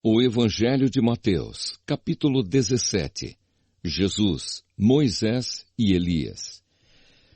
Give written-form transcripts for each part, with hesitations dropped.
O Evangelho de Mateus, capítulo 17. Jesus, Moisés e Elias.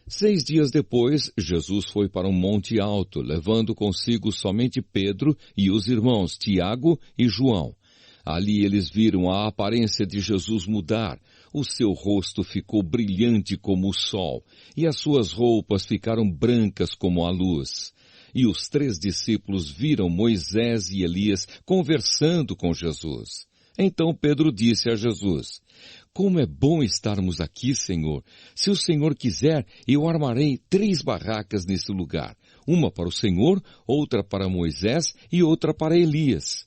6 dias depois, Jesus foi para um monte alto, levando consigo somente Pedro e os irmãos Tiago e João. Ali eles viram a aparência de Jesus mudar. O seu rosto ficou brilhante como o sol, e as suas roupas ficaram brancas como a luz. E os 3 discípulos viram Moisés e Elias conversando com Jesus. Então Pedro disse a Jesus: "Como é bom estarmos aqui, Senhor! Se o Senhor quiser, eu armarei 3 barracas nesse lugar. Uma para o Senhor, outra para Moisés e outra para Elias."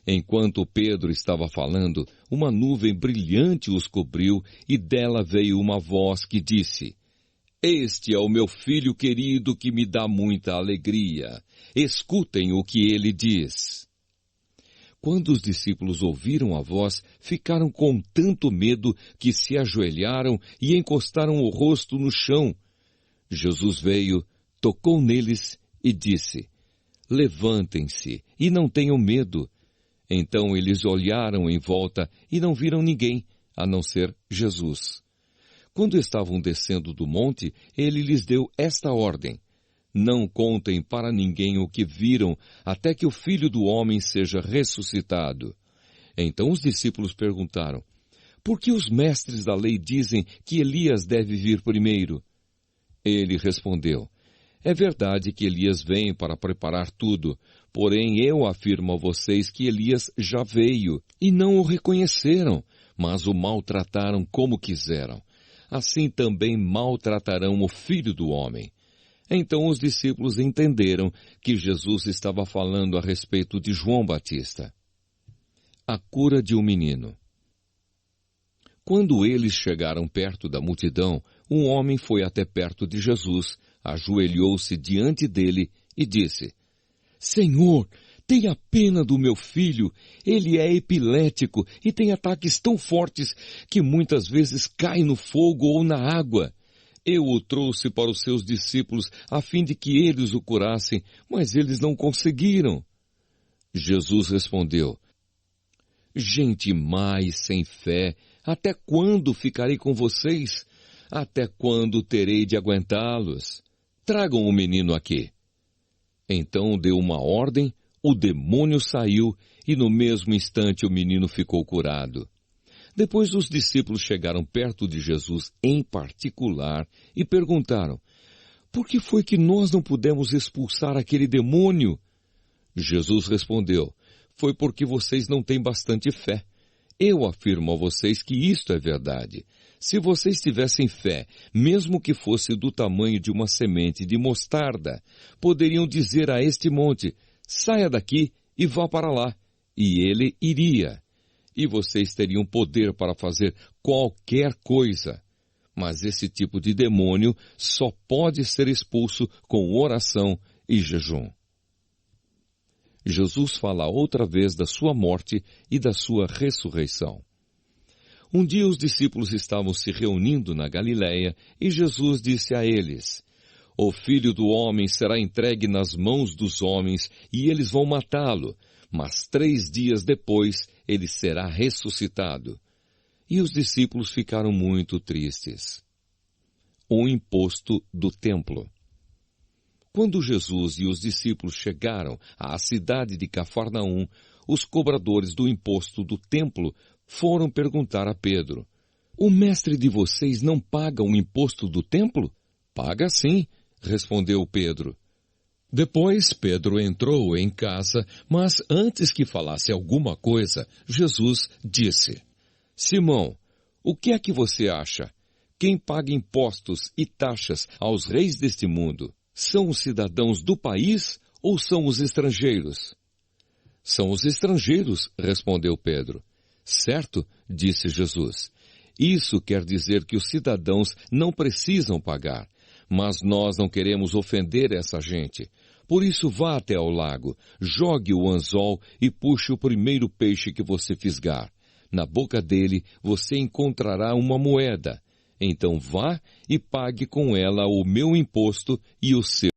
Enquanto Pedro estava falando, uma nuvem brilhante os cobriu e dela veio uma voz que disse: "Este é o meu filho querido que me dá muita alegria. Escutem o que ele diz." Quando os discípulos ouviram a voz, ficaram com tanto medo que se ajoelharam e encostaram o rosto no chão. Jesus veio, tocou neles e disse: "Levantem-se e não tenham medo." Então eles olharam em volta e não viram ninguém, a não ser Jesus. Quando estavam descendo do monte, ele lhes deu esta ordem: "Não contem para ninguém o que viram, até que o Filho do Homem seja ressuscitado." Então os discípulos perguntaram: "Por que os mestres da lei dizem que Elias deve vir primeiro?" Ele respondeu: "É verdade que Elias vem para preparar tudo, porém eu afirmo a vocês que Elias já veio, e não o reconheceram, mas o maltrataram como quiseram. Assim também maltratarão o Filho do Homem." Então os discípulos entenderam que Jesus estava falando a respeito de João Batista. A cura de um menino. Quando eles chegaram perto da multidão, um homem foi até perto de Jesus, ajoelhou-se diante dele e disse: "Senhor, tenha pena do meu filho. Ele é epilético e tem ataques tão fortes que muitas vezes cai no fogo ou na água. Eu o trouxe para os seus discípulos a fim de que eles o curassem, mas eles não conseguiram." Jesus respondeu: "Gente má e sem fé, até quando ficarei com vocês? Até quando terei de aguentá-los? Tragam o menino aqui." Então deu uma ordem, o demônio saiu e no mesmo instante o menino ficou curado. Depois os discípulos chegaram perto de Jesus em particular e perguntaram: "Por que foi que nós não pudemos expulsar aquele demônio?" Jesus respondeu: "Foi porque vocês não têm bastante fé. Eu afirmo a vocês que isto é verdade. Se vocês tivessem fé, mesmo que fosse do tamanho de uma semente de mostarda, poderiam dizer a este monte: 'Saia daqui e vá para lá,' e ele iria. E vocês teriam poder para fazer qualquer coisa. Mas esse tipo de demônio só pode ser expulso com oração e jejum." Jesus fala outra vez da sua morte e da sua ressurreição. Um dia os discípulos estavam se reunindo na Galileia e Jesus disse a eles: "O Filho do Homem será entregue nas mãos dos homens e eles vão matá-lo, mas 3 dias depois ele será ressuscitado." E os discípulos ficaram muito tristes. O imposto do templo. Quando Jesus e os discípulos chegaram à cidade de Cafarnaum, os cobradores do imposto do templo foram perguntar a Pedro: "O mestre de vocês não paga o imposto do templo?" "Paga sim," respondeu Pedro. Depois Pedro entrou em casa, mas antes que falasse alguma coisa, Jesus disse: "Simão, o que é que você acha? Quem paga impostos e taxas aos reis deste mundo? São os cidadãos do país ou são os estrangeiros?" "São os estrangeiros," respondeu Pedro. "Certo," disse Jesus. "Isso quer dizer que os cidadãos não precisam pagar, mas nós não queremos ofender essa gente. Por isso vá até ao lago, jogue o anzol e puxe o primeiro peixe que você fisgar. Na boca dele você encontrará uma moeda. Então vá e pague com ela o meu imposto e o seu."